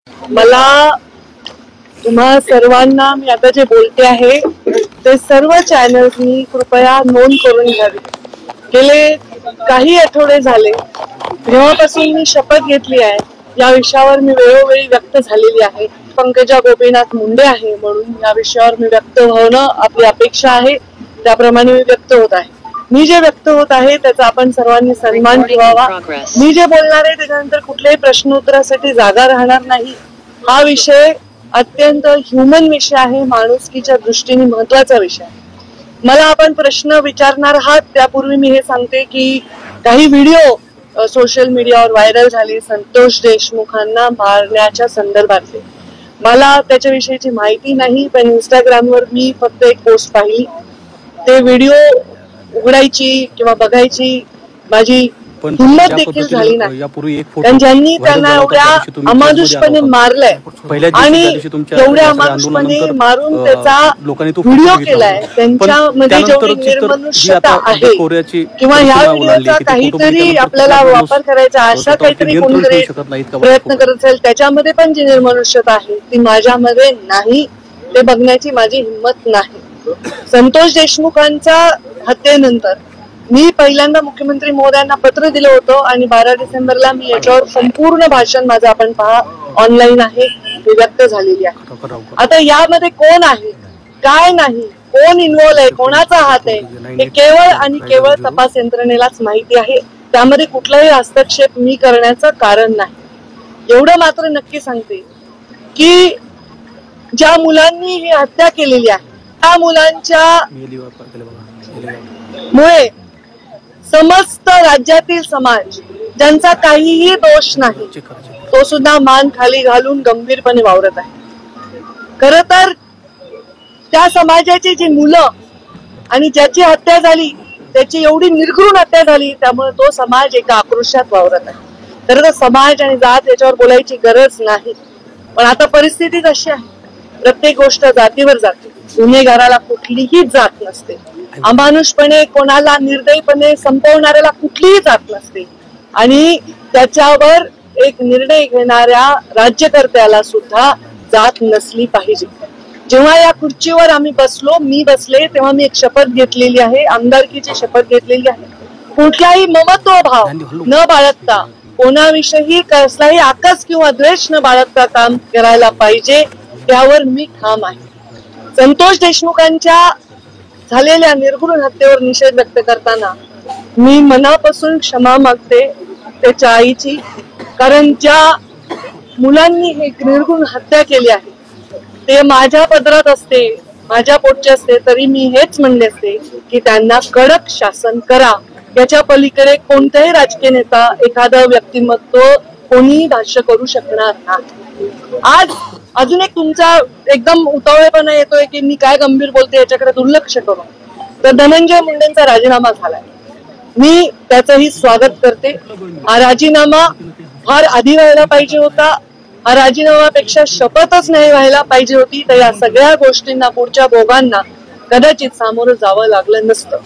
मला तुम्हा सर्वांना मी आता जे बोलते आहे ते सर्व चॅनल्सनी कृपया नोंद करून घ्यावी। गेले काही आठवडे झाले जेव्हापासून मी शपथ घेतली आहे या विषयावर मी वेळोवेळी व्यक्त झालेली आहे। पंकजा गोपीनाथ मुंडे आहे म्हणून या विषयावर मी व्यक्त होणं आपली अपेक्षा आहे, त्याप्रमाणे मी व्यक्त होत आहे। मी जे व्यक्त होत आहे त्याचा आपण सर्वांनी सन्मान ठेवावा। मी जे बोलणार आहे त्याच्यानंतर कुठल्याही प्रश्नोत्तरासाठी जागा राहणार नाही। हा विषय अत्यंत ह्युमन विषय आहे, माणुसकीच्या दृष्टीने महत्वाचा विषय आहे। मला आपण प्रश्न विचारणार आहात त्यापूर्वी मी हे सांगते की काही व्हिडिओ सोशल मीडियावर व्हायरल झाले संतोष देशमुखांना मारण्याच्या संदर्भातले। मला त्याच्याविषयीची माहिती नाही, पण इंस्टाग्रामवर मी फक्त एक पोस्ट पाहिली। ते व्हिडिओ उघडायची किंवा बघायची माझी हिम्मत देखील झाली नाही, कारण ज्यांनी त्यांना एवढ्या अमानुषपणे मारलंय आणि एवढ्या अमानुषपणे मारून त्याचा व्हिडिओ केलाय, त्यांच्यामध्ये जेवढी निर्मनुष्यता आहे किंवा ह्या व्हिडिओचा काहीतरी आपल्याला वापर करायचा अशा काहीतरी कोणीतरी प्रयत्न करत असेल त्याच्यामध्ये पण जी निर्मनुष्यता आहे ती माझ्यामध्ये नाही, ते बघण्याची माझी हिम्मत नाही। संतोष देशमुखांच्या हत्येनंतर मी पहिल्यांदा मुख्यमंत्री महोदयांना पत्र दिलं होतं आणि 12 डिसेंबरला मी याच्यावर संपूर्ण भाषण माझं आपण पहा ऑनलाईन आहे, मी व्यक्त झालेली आहे। आता यामध्ये कोण आहे काय नाही, कोण इन्व्हॉल्व आहे, कोणाचा हात आहे हे केवळ आणि केवळ तपास यंत्रणेलाच माहिती आहे। त्यामध्ये कुठलाही हस्तक्षेप मी करण्याचं कारण नाही। एवढं मात्र नक्की सांगते की ज्या मुलांनी ही हत्या केलेली आहे त्या मुलांच्या मुळे समस्त राज्यातील समाज ज्यांचा काहीही दोष नाही तो सुद्धा मान खाली घालून गंभीरपणे वावरत आहे। खरं तर त्या समाजाची जी मुलं आणि ज्याची हत्या झाली त्याची एवढी निर्घृण हत्या झाली त्यामुळे तो समाज एका आक्रोशात वावरत आहे। खरं तर समाज आणि जात याच्यावर बोलायची गरज नाही, पण आता परिस्थिती कशी आहे, प्रत्येक गोष्ट जातीवर जाते। गुन्हेगाराला कुठलीही जात नसते, अमानुषपणे कोणाला निर्दयीपणे संपवणाऱ्याला कुठलीही जात नसते आणि त्याच्यावर एक निर्णय घेणाऱ्या राज्यकर्त्याला सुद्धा जात नसली पाहिजे। जेव्हा या खुर्चीवर आम्ही बसलो, मी बसले तेव्हा मी एक शपथ घेतलेली आहे, आमदारकीची शपथ घेतलेली आहे। कुठलाही ममत्व भाव न बाळगता, कोणाविषयी कसलाही आकस किंवा द्वेष न बाळगता काम करायला पाहिजे, त्यावर मी ठाम आहे। संतोष देशमुखांच्या झालेल्या निर्घृण हत्येवर निषेध व्यक्त करताना मी मनापासून क्षमा मागते त्याच्या आईची, कारण ज्या मुलांनी हे निर्घृण हत्या केली आहे ते माझ्या पदरात असते, माझ्या पोटचे असते तरी मी हेच म्हणले असते की त्यांना कडक शासन करा। याच्या पलीकडे कोणताही राजकीय नेता एखादं व्यक्तिमत्व कोणीही भाष्य करू शकणार नाही। आज अजून एक तुमचा एकदम उतावळेपणा येतोय की मी काय गंभीर बोलते याच्याकडे दुर्लक्ष करू, तर धनंजय मुंडेंचा राजीनामा झालाय, मी त्याचंही स्वागत करते। हा राजीनामा फार आधी व्हायला पाहिजे होता, हा राजीनामापेक्षा शपथच नाही व्हायला पाहिजे होती, तर या सगळ्या गोष्टींना पुढच्या भोगांना कदाचित सामोरं जावं लागलं नसतं।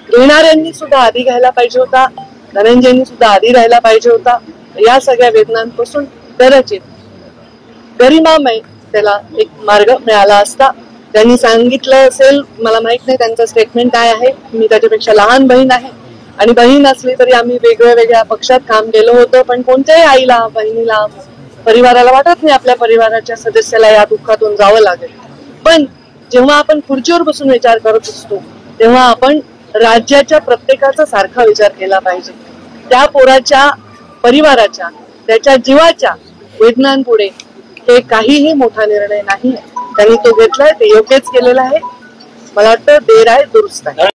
घेणाऱ्यांनी सुद्धा आधी घ्यायला पाहिजे होता, धनंजयनी सुद्धा आधी राहायला पाहिजे होता। या सगळ्या वेदनांपासून कदाचित गरिमामय त्याला एक मार्ग मिळाला असता। त्यांनी सांगितलं असेल, मला माहित नाही त्यांचं स्टेटमेंट काय आहे, मी त्याच्यापेक्षा लहान बहीण आहे आणि बहीण असली तरी आम्ही वेगळ्या पक्षात काम केलं होतं, पण कोणत्याही आईला बहिणीला परिवाराला वाटत नाही आपल्या परिवाराच्या सदस्याला या दुःखातून जावं लागेल। पण जेव्हा आपण खुर्चीवर बसून विचार करत असतो तेव्हा आपण राज्याच्या प्रत्येकाचा सारखा विचार केला पाहिजे। त्या पोराच्या परिवाराच्या त्याच्या जीवाच्या वेदनांपुढे हे काहीही मोठा निर्णय नाही, त्यांनी तो घेतलाय, ते योग्यच केलेला आहे। मला वाटतं देर आहे दुरुस्त आहे।